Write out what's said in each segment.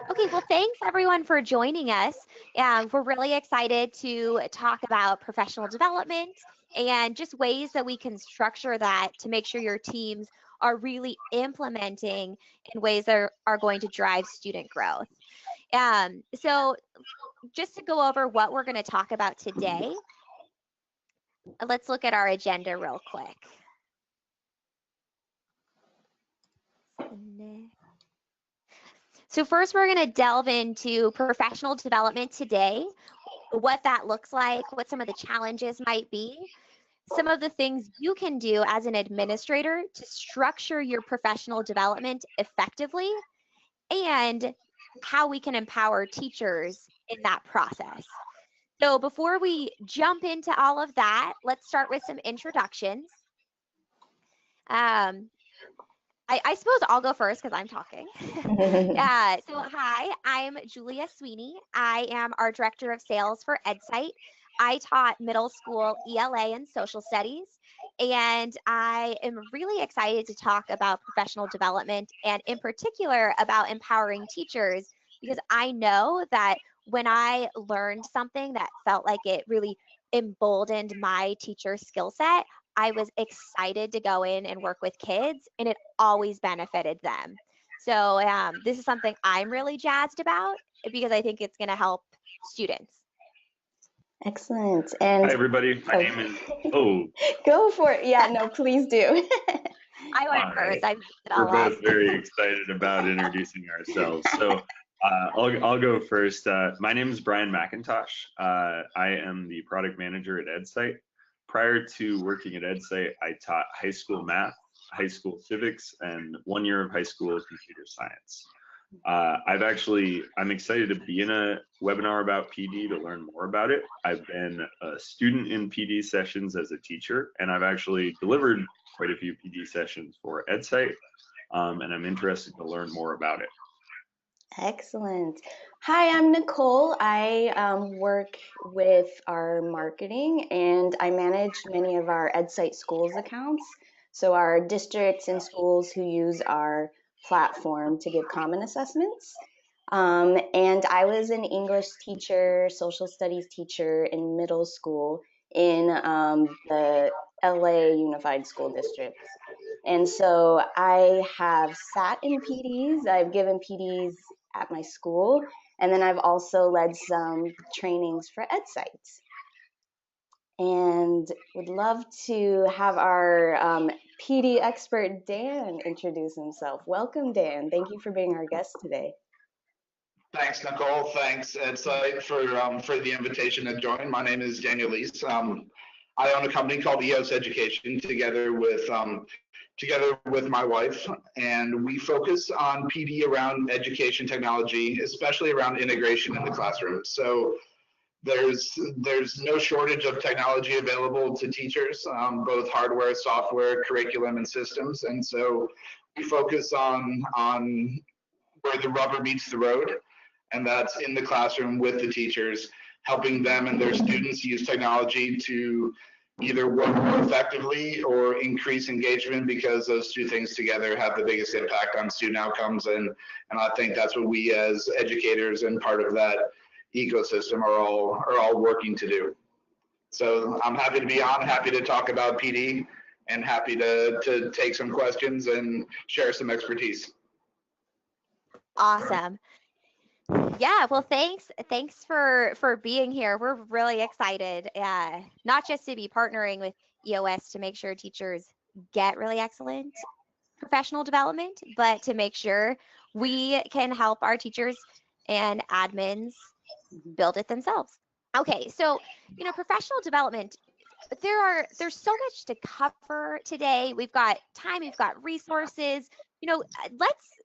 Okay, well, thanks everyone for joining us. We're really excited to talk about professional development and just ways that we can structure that to make sure your teams are really implementing in ways that are going to drive student growth. So just to go over what we're going to talk about today, let's look at our agenda real quick. So first, we're going to delve into professional development today, what that looks like, what some of the challenges might be, some of the things you can do as an administrator to structure your professional development effectively, and how we can empower teachers in that process. So before we jump into all of that, let's start with some introductions. I suppose I'll go first because I'm talking. So hi, I'm Julia Sweeney. I am our Director of Sales for Edcite. I taught middle school ELA and social studies, and I am really excited to talk about professional development and in particular about empowering teachers, because I know that when I learned something that felt like it really emboldened my teacher skill set, I was excited to go in and work with kids, and it always benefited them. So this is something I'm really jazzed about because I think it's going to help students. Excellent. And hi, everybody. My name is, Go for it. Yeah, no, please do. I went first. Right. We're both very excited about introducing ourselves. So I'll go first. My name is Brian McIntosh. I am the product manager at Edcite. Prior to working at Edcite, I taught high school math, high school civics, and 1 year of high school computer science. I'm excited to be in a webinar about PD to learn more about it. I've been a student in PD sessions as a teacher, and I've actually delivered quite a few PD sessions for Edcite, and I'm interested to learn more about it. Excellent. Hi, I'm Nicole. I work with our marketing, and I manage many of our Edcite schools accounts. So our districts and schools who use our platform to give common assessments. And I was an English teacher, social studies teacher in middle school in the LA Unified School District. And so I have sat in PDs, I've given PDs at my school, and then I've also led some trainings for Edcite. And would love to have our PD expert, Dan, introduce himself. Welcome, Dan. Thank you for being our guest today. Thanks, Nicole. Thanks, Edcite, for the invitation to join. My name is Dan Leis. I own a company called EOS Education together with my wife, and we focus on PD around education technology, especially around integration in the classroom. So there's no shortage of technology available to teachers, both hardware, software, curriculum, and systems. And so we focus on where the rubber meets the road, and that's in the classroom with the teachers, helping them and their students use technology to either work more effectively or increase engagement, because those two things together have the biggest impact on student outcomes. And I think that's what we as educators and part of that ecosystem are all working to do. So I'm happy to be on, happy to talk about PD, and happy to take some questions and share some expertise. Awesome. Yeah, well, thanks for being here. We're really excited, not just to be partnering with EOS to make sure teachers get really excellent professional development, but to make sure we can help our teachers and admins build it themselves. Okay, so professional development, there's so much to cover today. We've got time, we've got resources.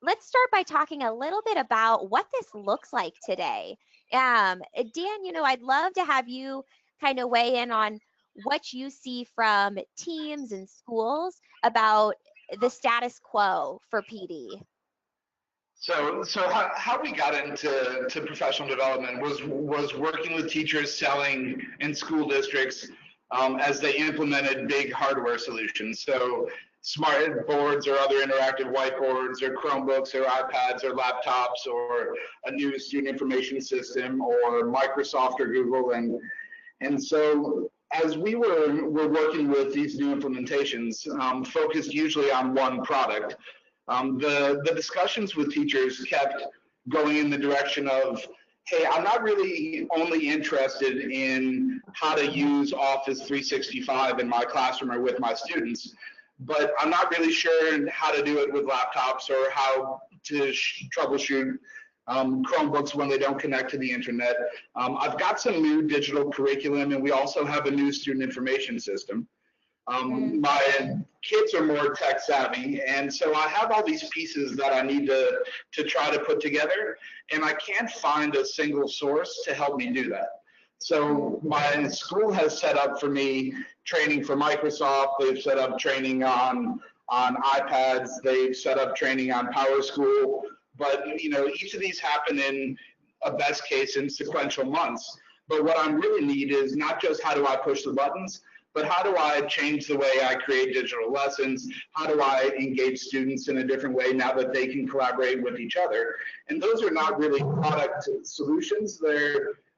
Let's start by talking a little bit about what this looks like today. Dan, I'd love to have you kind of weigh in on what you see from teams and schools about the status quo for PD. So how we got into professional development was working with teachers selling in school districts as they implemented big hardware solutions. So smart boards or other interactive whiteboards or Chromebooks or iPads or laptops or a new student information system or Microsoft or Google. And so as we were working with these new implementations, focused usually on one product, the discussions with teachers kept going in the direction of, hey, I'm not really only interested in how to use Office 365 in my classroom or with my students, but I'm not really sure how to do it with laptops or how to troubleshoot Chromebooks when they don't connect to the internet. I've got some new digital curriculum, and we also have a new student information system. My kids are more tech savvy, and so I have all these pieces that I need to try to put together, and I can't find a single source to help me do that. So my school has set up for me training for Microsoft. They've set up training on iPads. They've set up training on PowerSchool. But each of these happen in a best case in sequential months. But what I really need is not just how do I push the buttons, but how do I change the way I create digital lessons? How do I engage students in a different way now that they can collaborate with each other? And those are not really product solutions,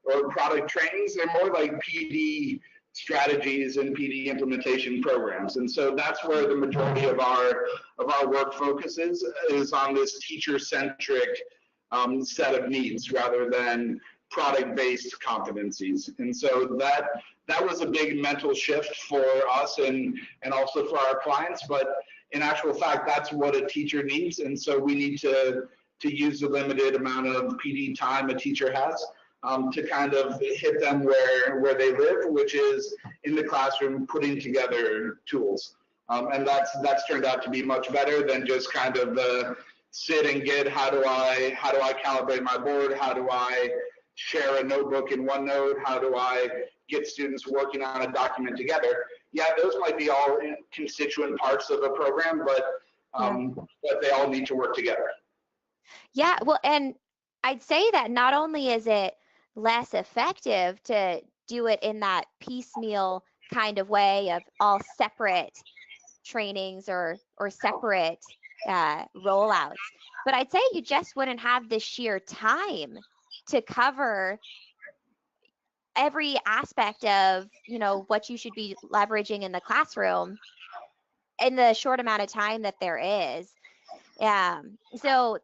or product trainings. They're more like PD strategies and PD implementation programs. And so that's where the majority of our work focuses, is on this teacher-centric set of needs rather than product-based competencies. And so that was a big mental shift for us and also for our clients. But in actual fact, that's what a teacher needs. And so we need to use the limited amount of PD time a teacher has to kind of hit them where they live, which is in the classroom, putting together tools. And that's turned out to be much better than just kind of the sit and get, how do I calibrate my board? How do I share a notebook in OneNote? How do I get students working on a document together? Yeah, those might be all constituent parts of a program, but they all need to work together. Yeah, well, and I'd say that not only is it less effective to do it in that piecemeal kind of way of all separate trainings or separate rollouts, but I'd say you just wouldn't have the sheer time to cover every aspect of what you should be leveraging in the classroom in the short amount of time that there is. So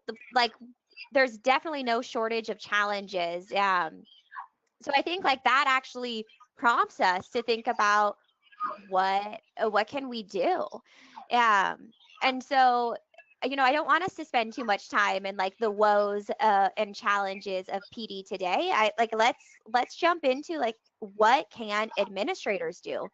there's definitely no shortage of challenges. So I think that actually prompts us to think about what can we do. And so I don't want us to spend too much time in the woes and challenges of PD today. Let's jump into what can administrators do?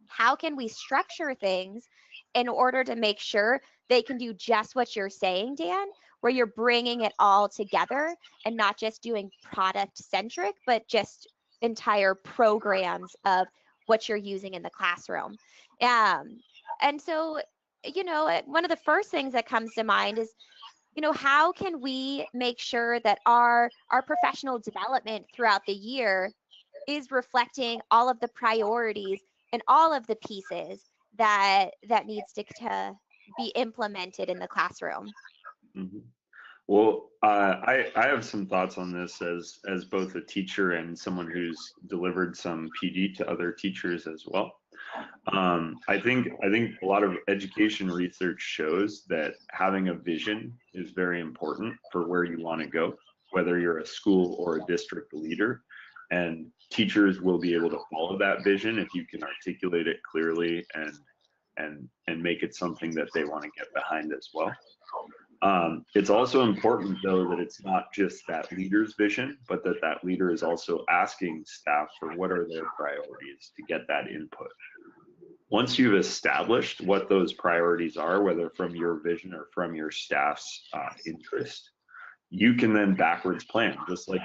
How can we structure things in order to make sure they can do just what you're saying, Dan, where you're bringing it all together and not just doing product centric, but just entire programs of what you're using in the classroom. And so, one of the first things that comes to mind is, how can we make sure that our professional development throughout the year is reflecting all of the priorities and all of the pieces that needs to be implemented in the classroom? Mm-hmm. Well, I have some thoughts on this as both a teacher and someone who's delivered some PD to other teachers as well. I think a lot of education research shows that having a vision is very important for where you want to go, whether you're a school or a district leader. And teachers will be able to follow that vision if you can articulate it clearly and make it something that they want to get behind as well. It's also important, though, that it's not just that leader's vision, but that leader is also asking staff for what are their priorities to get that input. Once you've established what those priorities are, whether from your vision or from your staff's interest, you can then backwards plan, just like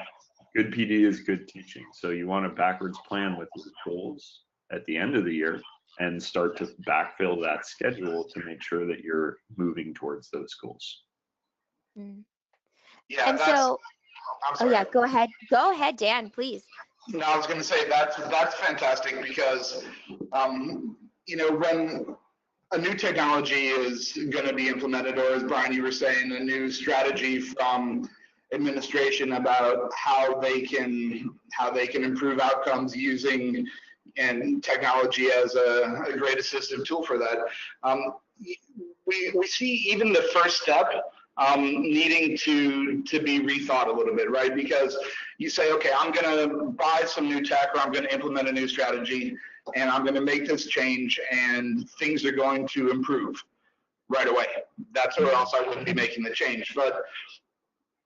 good PD is good teaching. So you want to backwards plan with your goals at the end of the year and start to backfill that schedule to make sure that you're moving towards those goals. Yeah, and so, yeah, go ahead, Dan, please. No, I was going to say that's fantastic because, when a new technology is going to be implemented, or as Brian, you were saying, a new strategy from administration about how they can improve outcomes using and technology as a great assistive tool for that. We see even the first step needing to be rethought a little bit, right? Because you say, okay, I'm going to buy some new tech, or I'm going to implement a new strategy, and I'm going to make this change, and things are going to improve right away. That's or else I wouldn't be making the change. But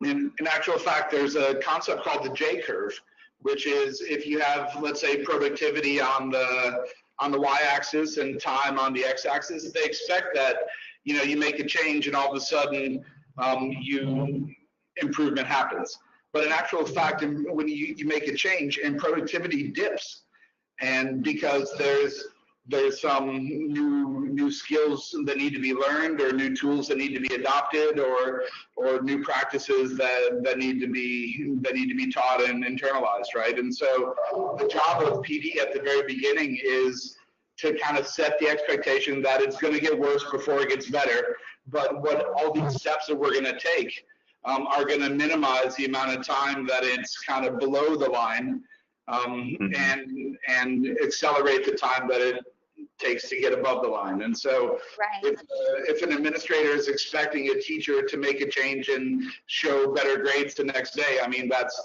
in actual fact, there's a concept called the J curve, which is if you have, let's say, productivity on the y-axis and time on the x-axis, they expect that you make a change and all of a sudden improvement happens. But in actual fact, when you make a change and productivity dips, and because there's some new skills that need to be learned, or new tools that need to be adopted, or new practices that need to be taught and internalized, right? And so the job of PD at the very beginning is to kind of set the expectation that it's going to get worse before it gets better, but what all these steps that we're going to take are going to minimize the amount of time that it's kind of below the line, and accelerate the time that it takes to get above the line. And so if an administrator is expecting a teacher to make a change and show better grades the next day, I mean, that's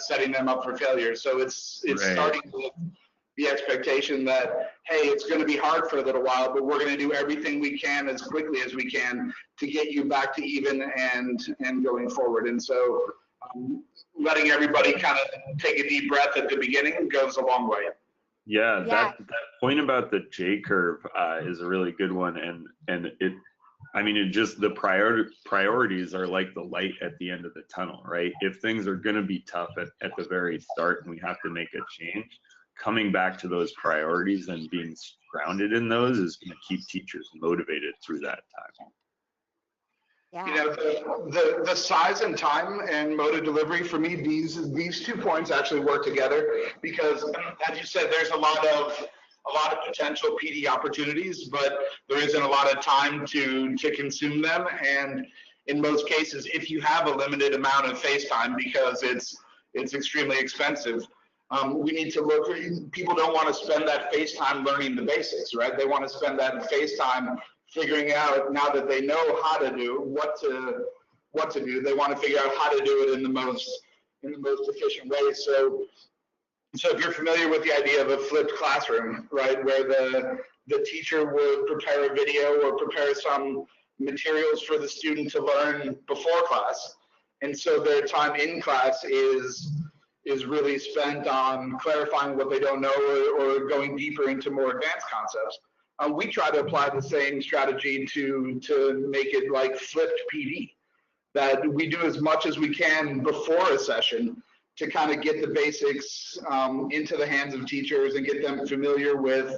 setting them up for failure. So it's starting with the expectation that, hey, it's going to be hard for a little while, but we're going to do everything we can as quickly as we can to get you back to even and going forward. And so letting everybody kind of take a deep breath at the beginning goes a long way. Yeah, that point about the J curve is a really good one, and the priorities are like the light at the end of the tunnel, right? If things are going to be tough at the very start and we have to make a change, coming back to those priorities and being grounded in those is going to keep teachers motivated through that time. Yeah. The size and time and mode of delivery, for me, these 2 points actually work together, because as you said, there's a lot of potential PD opportunities, but there isn't a lot of time to consume them. And in most cases, if you have a limited amount of face time, because it's extremely expensive, we need to look. People don't want to spend that face time learning the basics, right? They want to spend that face time figuring out, now that they know how to do what to do, they want to figure out how to do it in the most efficient way. So if you're familiar with the idea of a flipped classroom, right, where the teacher would prepare a video or prepare some materials for the student to learn before class, and so their time in class is really spent on clarifying what they don't know, or going deeper into more advanced concepts. We try to apply the same strategy to make it like flipped PD, that we do as much as we can before a session to kind of get the basics into the hands of teachers and get them familiar with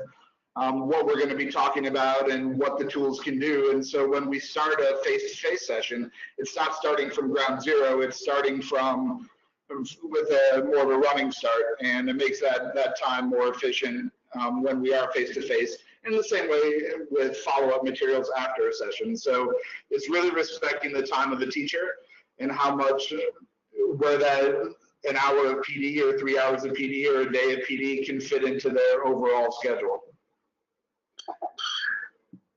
what we're going to be talking about and what the tools can do. And so when we start a face-to-face session, it's not starting from ground zero, it's starting with more of a running start, and it makes that time more efficient when we are face-to-face. In the same way with follow-up materials after a session. So it's really respecting the time of the teacher and how much, where that an hour of PD or 3 hours of PD or a day of PD can fit into their overall schedule.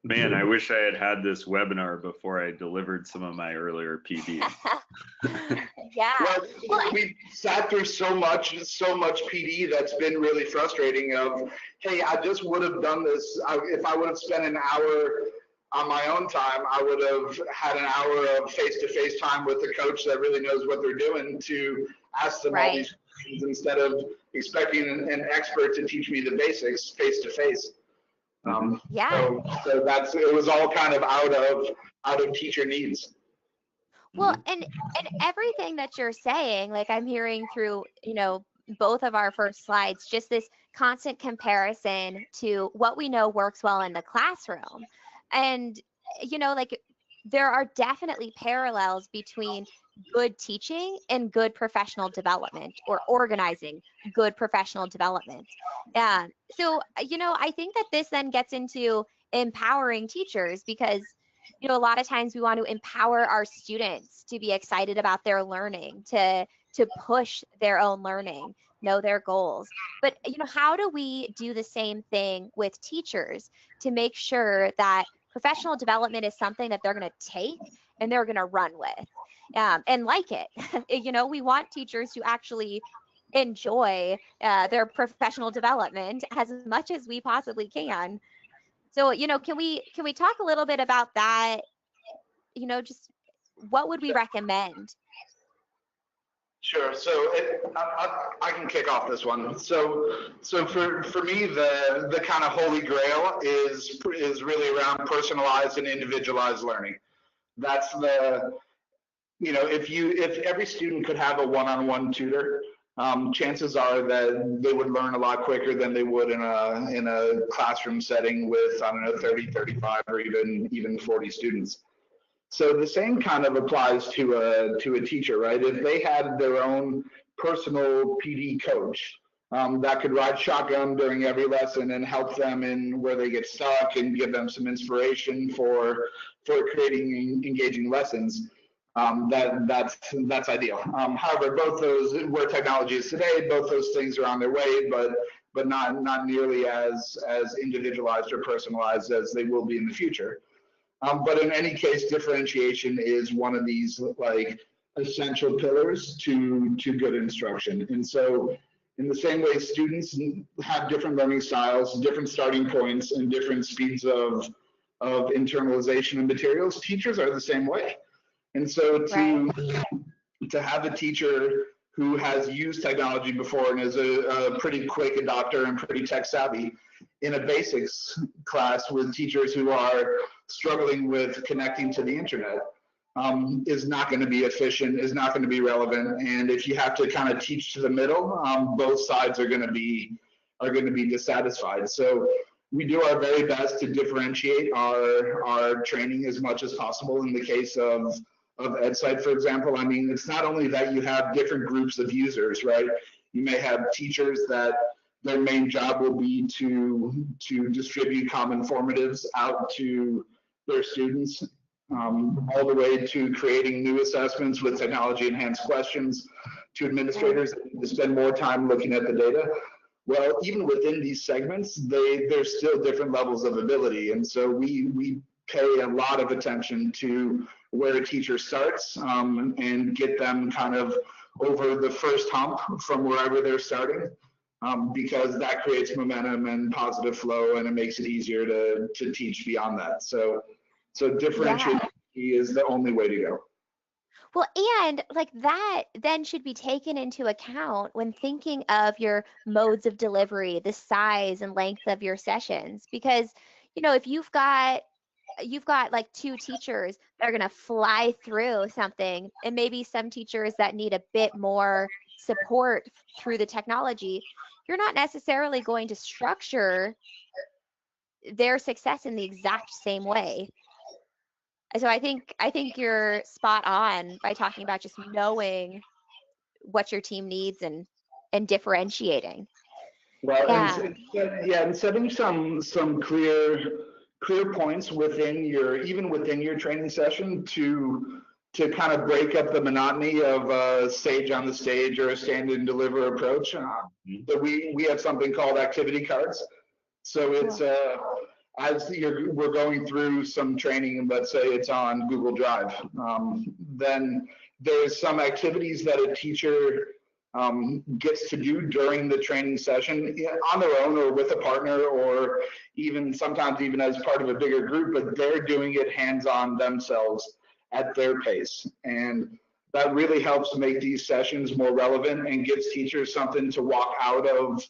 Man, I wish I had this webinar before I delivered some of my earlier PDs. Yeah. Well, we sat through so much PD that's been really frustrating of, hey, I just would have done this. If I would have spent an hour on my own time, I would have had an hour of face-to-face time with the coach that really knows what they're doing to ask them all these questions, instead of expecting an expert to teach me the basics face-to-face. So it was all kind of out of teacher needs. Well, and everything that you're saying, like I'm hearing through, both of our first slides, just this constant comparison to what we know works well in the classroom. And, like there are definitely parallels between good teaching and good professional development, or organizing good professional development. So, I think that this then gets into empowering teachers, because a lot of times we want to empower our students to be excited about their learning, to push their own learning, know their goals. But how do we do the same thing with teachers to make sure that professional development is something that they're going to take and they're going to run with, and like it? We want teachers to actually enjoy their professional development as much as we possibly can. So, can we talk a little bit about that? Just what would we recommend? Sure. So I can kick off this one. So for me, the kind of holy grail is really around personalized and individualized learning. That's if every student could have a one-on-one tutor, chances are that they would learn a lot quicker than they would in a classroom setting with, I don't know, 30, 35, or even 40 students. So the same kind of applies to a teacher, right? If they had their own personal PD coach that could ride shotgun during every lesson and help them in where they get stuck and give them some inspiration for creating engaging lessons, that's ideal. However, both those, where technology is today, both those things are on their way, but not nearly as individualized or personalized as they will be in the future. But in any case, differentiation is one of these like essential pillars to good instruction. And so in the same way, students have different learning styles, different starting points, and different speeds of internalization of materials, teachers are the same way. And so to have a teacher who has used technology before and is a pretty quick adopter and pretty tech savvy in a basics class with teachers who are struggling with connecting to the internet is not going to be efficient, is not going to be relevant. And if you have to kind of teach to the middle, both sides are going to be dissatisfied. So we do our very best to differentiate our training as much as possible. In the case of Edcite, for example, I mean, it's not only that you have different groups of users, right? You may have teachers that their main job will be to distribute common formatives out to their students, all the way to creating new assessments with technology enhanced questions, to administrators that need to spend more time looking at the data. Well, even within these segments, there's still different levels of ability. And so we pay a lot of attention to where a teacher starts and get them kind of over the first hump from wherever they're starting, because that creates momentum and positive flow, and it makes it easier to teach beyond that. So differentiation is the only way to go. Well, and like that then should be taken into account when thinking of your modes of delivery, the size and length of your sessions, because if you've got like two teachers that are going to fly through something, and maybe some teachers that need a bit more support through the technology, you're not necessarily going to structure their success in the exact same way. So I think you're spot on by talking about just knowing what your team needs and differentiating. Well, and setting some clear points within your training session to kind of break up the monotony of a sage on the stage or a stand and deliver approach. But we have something called activity cards. So it's we're going through some training, and let's say it's on Google Drive, then there's some activities that a teacher gets to do during the training session on their own or with a partner, or sometimes even as part of a bigger group, but they're doing it hands-on themselves at their pace. And that really helps make these sessions more relevant and gives teachers something to walk out of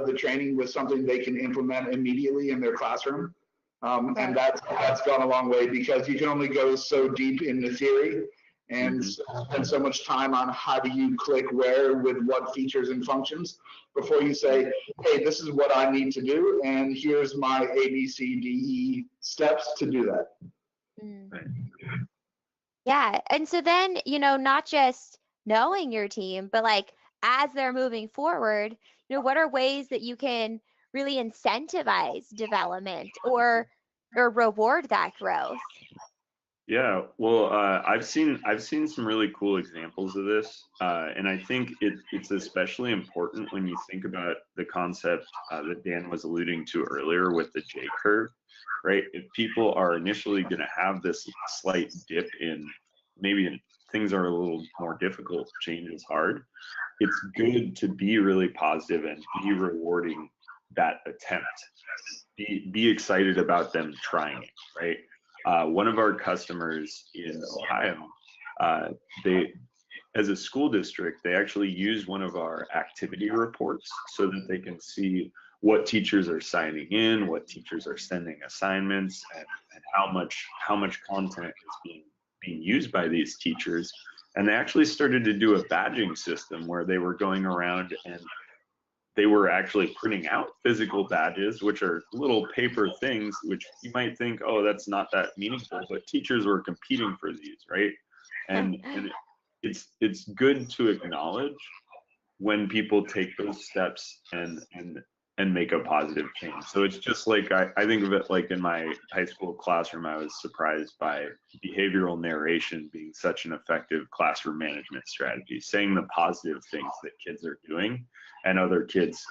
the training with, something they can implement immediately in their classroom. And that's gone a long way, because you can only go so deep in the theory and spend so much time on how do you click where with what features and functions before you say, hey, this is what I need to do, and here's my A, B, C, D, E steps to do that. Yeah, and so then, not just knowing your team, but like as they're moving forward, what are ways that you can really incentivize development or reward that growth? Yeah, well, I've seen some really cool examples of this, and I think it's especially important when you think about the concept that Dan was alluding to earlier with the J curve, right? If people are initially going to have this slight dip in maybe things are a little more difficult, change is hard. It's good to be really positive and be rewarding that attempt. Be excited about them trying it, right? One of our customers in Ohio, they, as a school district, they actually use one of our activity reports so that they can see what teachers are signing in, what teachers are sending assignments, and how much content is being used by these teachers. And they actually started to do a badging system where they were going around and they were actually printing out physical badges, which are little paper things, which you might think, oh, that's not that meaningful, but teachers were competing for these, right? And it's good to acknowledge when people take those steps and make a positive change. So it's just like, I think of it like in my high school classroom, I was surprised by behavioral narration being such an effective classroom management strategy, saying the positive things that kids are doing, and other kids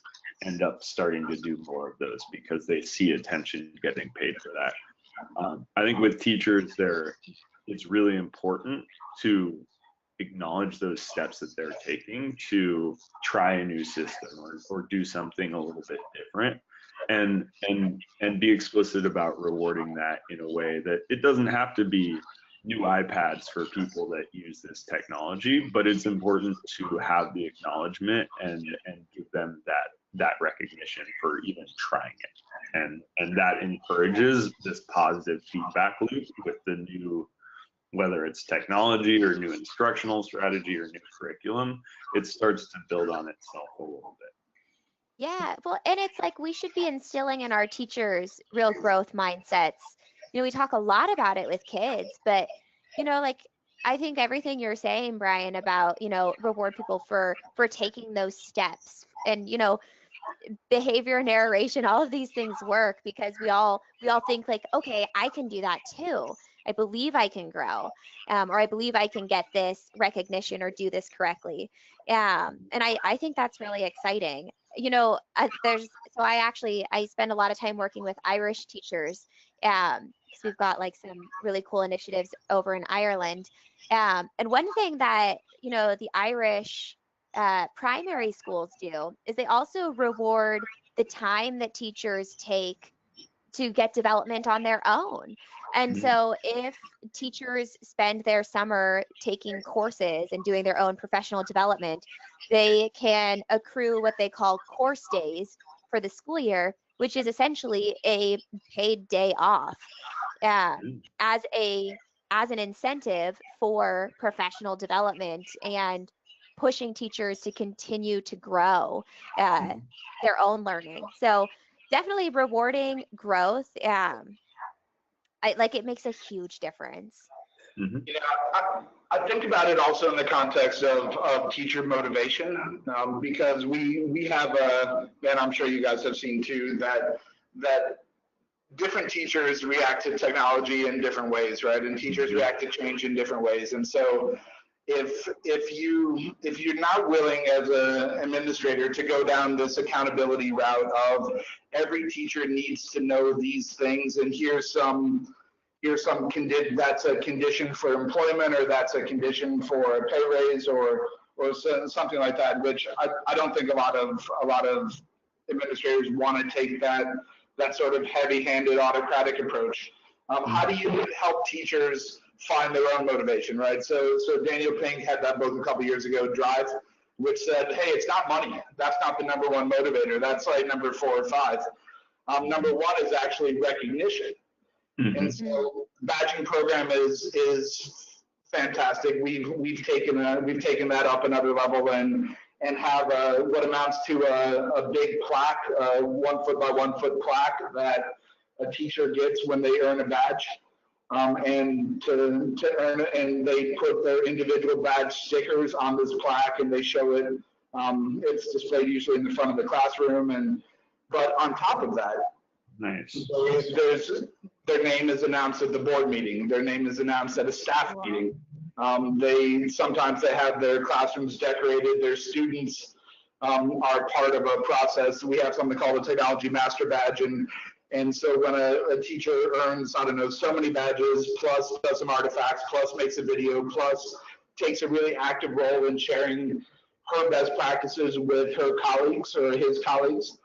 end up starting to do more of those because they see attention getting paid for that. I think with teachers, it's really important to acknowledge those steps that they're taking to try a new system or do something a little bit different, and be explicit about rewarding that in a way that it doesn't have to be new iPads for people that use this technology, but it's important to have the acknowledgement and give them that recognition for even trying it, and that encourages this positive feedback loop with the new, whether it's technology or new instructional strategy or new curriculum. It starts to build on itself a little bit. Yeah, well, and it's like we should be instilling in our teachers real growth mindsets. We talk a lot about it with kids, but like I think everything you're saying, Brian, about reward people for taking those steps, and behavior narration, all of these things work because we all think like, okay, I can do that too. I believe I can grow, or I believe I can get this recognition or do this correctly. And I think that's really exciting. I spend a lot of time working with Irish teachers, because we've got like some really cool initiatives over in Ireland. And one thing that, the Irish primary schools do is they also reward the time that teachers take to get development on their own. And so if teachers spend their summer taking courses and doing their own professional development, they can accrue what they call course days for the school year, which is essentially a paid day off, as an incentive for professional development and pushing teachers to continue to grow their own learning. So definitely rewarding growth. It makes a huge difference. I think about it also in the context of teacher motivation, because we have and I'm sure you guys have seen too, that different teachers react to technology in different ways, right? And teachers react to change in different ways. And so if you're not willing as an administrator to go down this accountability route of every teacher needs to know these things, and here's some that's a condition for employment, or that's a condition for a pay raise, or something like that, which I don't think a lot of administrators want to take that sort of heavy-handed autocratic approach. How do you help teachers find their own motivation, right? So Daniel Pink had that book a couple years ago, Drive, which said, hey, it's not money. That's not the number one motivator. That's like number 4 or 5. Number 1 is actually recognition. And so badging program is fantastic. We've taken that up another level and have what amounts to a big plaque, 1 foot by 1 foot plaque that a teacher gets when they earn a badge. And to earn it, and they put their individual badge stickers on this plaque, and they show it. It's displayed usually in the front of the classroom, and But on top of that, Nice. their name is announced at the board meeting. Their name is announced at a staff meeting. Sometimes they have their classrooms decorated. Their students are part of a process. We have something called a Technology Master Badge, and so when a teacher earns, I don't know, so many badges, plus does some artifacts, plus makes a video, plus takes a really active role in sharing her best practices with her colleagues or his colleagues,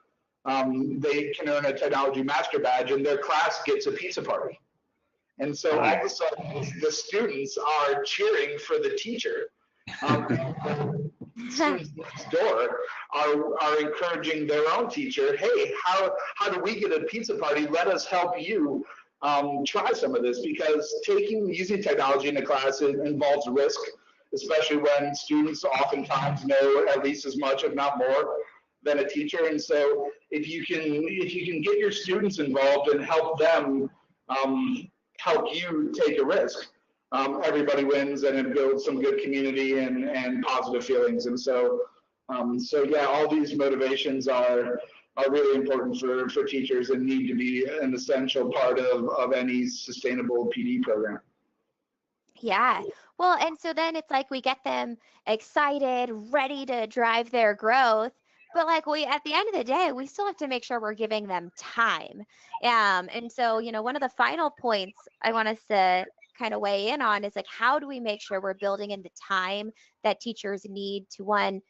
they can earn a Technology Master Badge, and their class gets a pizza party. And so all of a sudden, the students are cheering for the teacher. Students next door are encouraging their own teacher, hey, how do we get a pizza party? Let us help you try some of this, because using technology in a class involves risk, especially when students oftentimes know at least as much, if not more, than a teacher. And so if you can get your students involved and help them help you take a risk, everybody wins, and it builds some good community and positive feelings. And so yeah, all these motivations are really important for teachers and need to be an essential part of any sustainable PD program. Yeah. Well, and so then it's like we get them excited, ready to drive their growth. But like at the end of the day, we still have to make sure we're giving them time. And so, one of the final points I want us to kind of weigh in on is like, how do we make sure we're building in the time that teachers need to, one,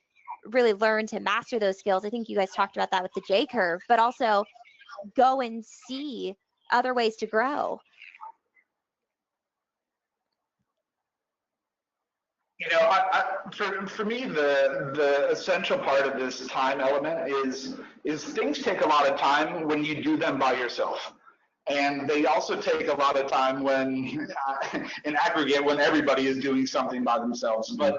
really learn to master those skills? I think you guys talked about that with the J curve, but also go and see other ways to grow. For me, the essential part of this time element is things take a lot of time when you do them by yourself. And they also take a lot of time when, in aggregate, when everybody is doing something by themselves. But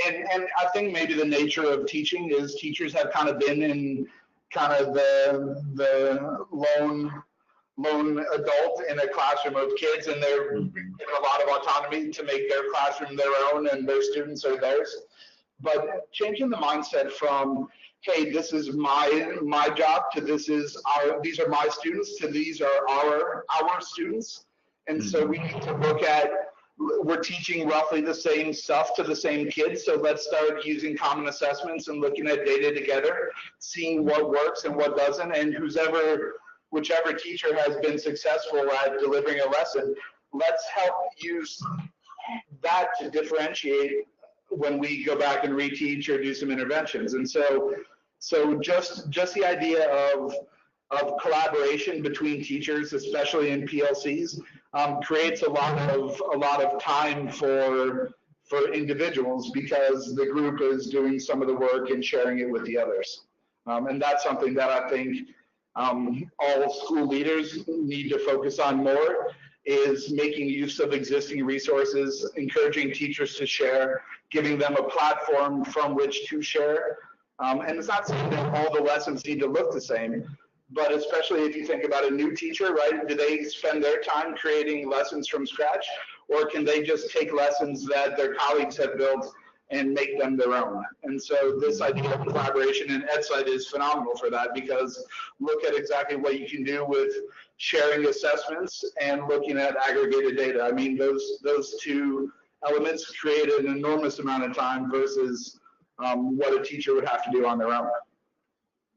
and I think maybe the nature of teaching is teachers have kind of been in kind of the lone adult in a classroom of kids, and they're given a lot of autonomy to make their classroom their own and their students are theirs. But changing the mindset from, hey, this is my job, to these are my students, to these are our students. And so we need to look at, we're teaching roughly the same stuff to the same kids, so let's start using common assessments and looking at data together, seeing what works and what doesn't, and whichever teacher has been successful at delivering a lesson, let's help use that to differentiate when we go back and reteach or do some interventions. And so just the idea of collaboration between teachers, especially in PLCs, creates a lot of time for individuals, because the group is doing some of the work and sharing it with the others. And that's something that I think all school leaders need to focus on more, is making use of existing resources, encouraging teachers to share, giving them a platform from which to share. And it's not saying that all the lessons need to look the same, but especially if you think about a new teacher, right? Do they spend their time creating lessons from scratch, or can they just take lessons that their colleagues have built and make them their own? And so this idea of collaboration in Edcite is phenomenal for that, because look at exactly what you can do with sharing assessments and looking at aggregated data. I mean, those two elements create an enormous amount of time versus what a teacher would have to do on their own.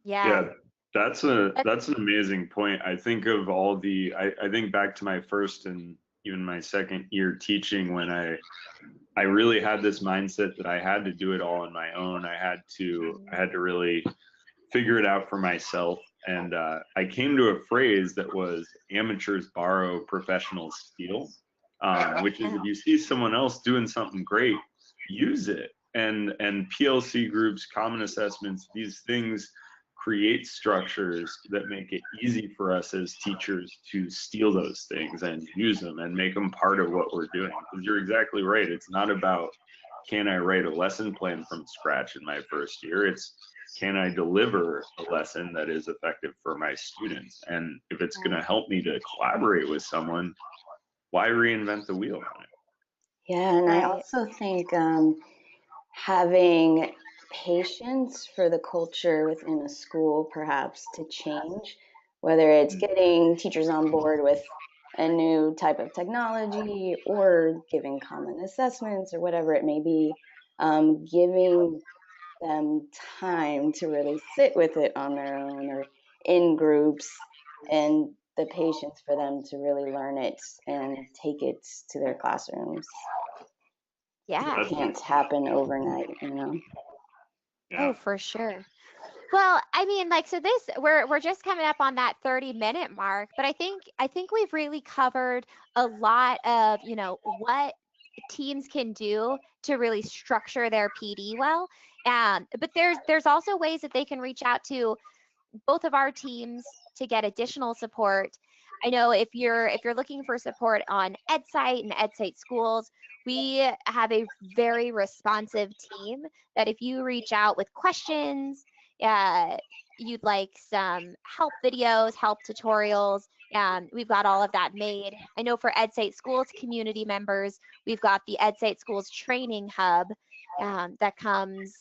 Yeah. That's an amazing point. I think of all I think back to my first and even my second year teaching, when I really had this mindset that I had to do it all on my own. I had to really figure it out for myself. And I came to a phrase that was, amateurs borrow, professionals steal, which is, if you see someone else doing something great, use it. And PLC groups, common assessments, these things create structures that make it easy for us as teachers to steal those things and use them and make them part of what we're doing. Because you're exactly right. It's not about, can I write a lesson plan from scratch in my first year? It's, can I deliver a lesson that is effective for my students? And if it's going to help me to collaborate with someone, why reinvent the wheel on it? Yeah, and I also think having patience for the culture within a school perhaps to change, whether it's getting teachers on board with a new type of technology or giving common assessments or whatever it may be, giving them time to really sit with it on their own or in groups, and the patience for them to really learn it and take it to their classrooms. Yeah. It can't happen overnight, you know. Oh, for sure. Well, I mean, like, so this we're just coming up on that 30-minute mark, but I think we've really covered a lot of, what teams can do to really structure their PD well. But there's also ways that they can reach out to both of our teams to get additional support. I know if you're looking for support on Edcite and Edcite schools, we have a very responsive team that if you reach out with questions, you'd like some help videos, help tutorials, we've got all of that made. I know for Edcite schools community members, we've got the Edcite schools training hub that comes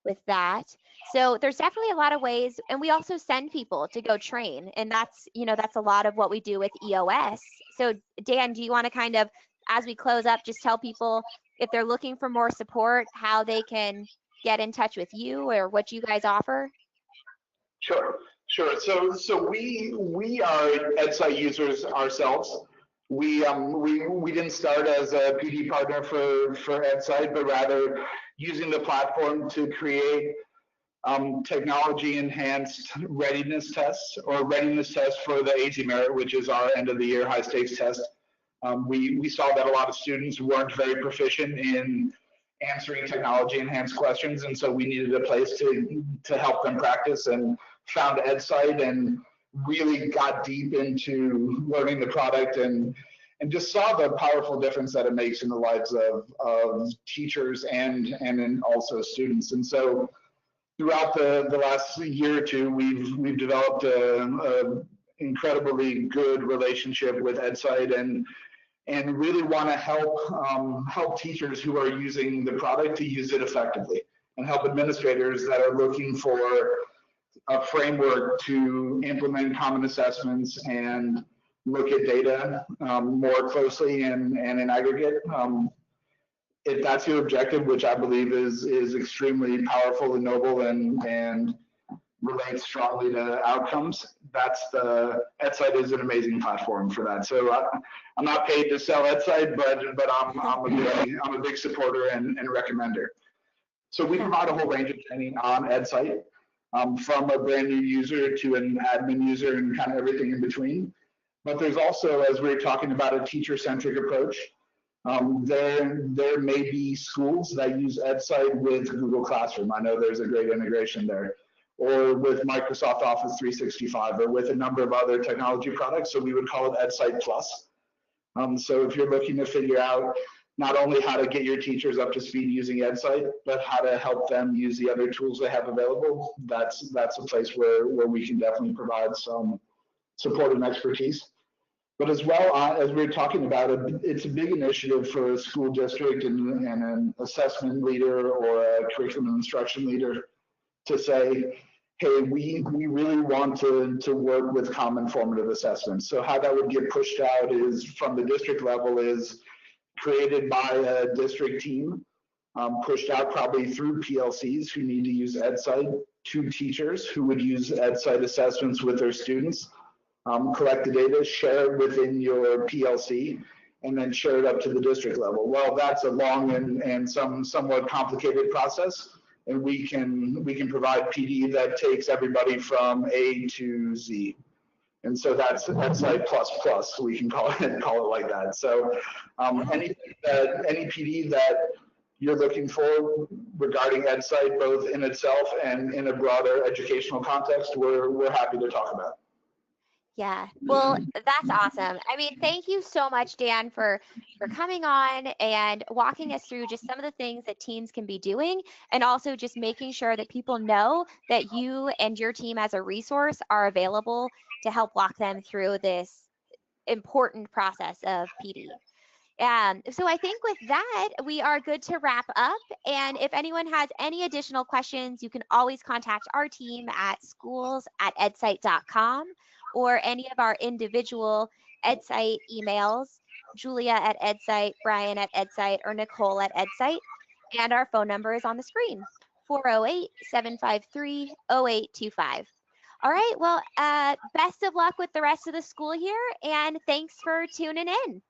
with that. So there's definitely a lot of ways, and we also send people to go train, and that's a lot of what we do with EOS. So Dan, do you want to kind of, as we close up, just tell people if they're looking for more support, how they can get in touch with you or what you guys offer? Sure. So we are Edcite users ourselves. We didn't start as a PD partner for Edcite, but rather using the platform to create technology enhanced readiness tests, or readiness tests for the AZ Merit, which is our end of the year high stakes test. We saw that a lot of students weren't very proficient in answering technology enhanced questions, and so we needed a place to help them practice, and found Edcite and really got deep into learning the product, and just saw the powerful difference that it makes in the lives of teachers and then also students. And so throughout the last year or two, we've developed a incredibly good relationship with Edcite, and really want to help teachers who are using the product to use it effectively, and help administrators that are looking for a framework to implement common assessments and look at data more closely and in aggregate. If that's your objective, which I believe is extremely powerful and noble and relates strongly to outcomes, Edcite is an amazing platform for that. So I'm not paid to sell Edcite, but I'm a big supporter and recommender. So we provide a whole range of training on Edcite, from a brand new user to an admin user and kind of everything in between. But there's also, as we were talking about, a teacher-centric approach. There may be schools that use Edcite with Google Classroom. I know there's a great integration there, or with Microsoft Office 365, or with a number of other technology products. So we would call it Edcite Plus. So if you're looking to figure out not only how to get your teachers up to speed using Edcite, but how to help them use the other tools they have available, that's a place where we can definitely provide some support and expertise. But as well, as we were talking about it, it's a big initiative for a school district and an assessment leader or a curriculum and instruction leader to say, hey, we really want to work with common formative assessments. So how that would get pushed out is, from the district level, is created by a district team, pushed out probably through PLCs who need to use Edcite, to teachers who would use Edcite assessments with their students, collect the data, share it within your PLC, and then share it up to the district level. Well, that's a long and somewhat complicated process, and we can provide PD that takes everybody from A to Z. And so that's Edcite plus, we can call it like that. So any PD that you're looking for regarding Edcite, both in itself and in a broader educational context, we're happy to talk about. Yeah, well, that's awesome. I mean, thank you so much, Dan, for coming on and walking us through just some of the things that teams can be doing, and also just making sure that people know that you and your team as a resource are available to help walk them through this important process of PD. So I think with that, we are good to wrap up. And if anyone has any additional questions, you can always contact our team at schools@edcite.com or any of our individual Edcite emails, Julia at Edcite, Brian at Edcite, or Nicole at Edcite. And our phone number is on the screen, 408-753-0825. All right, well, best of luck with the rest of the school year, and thanks for tuning in.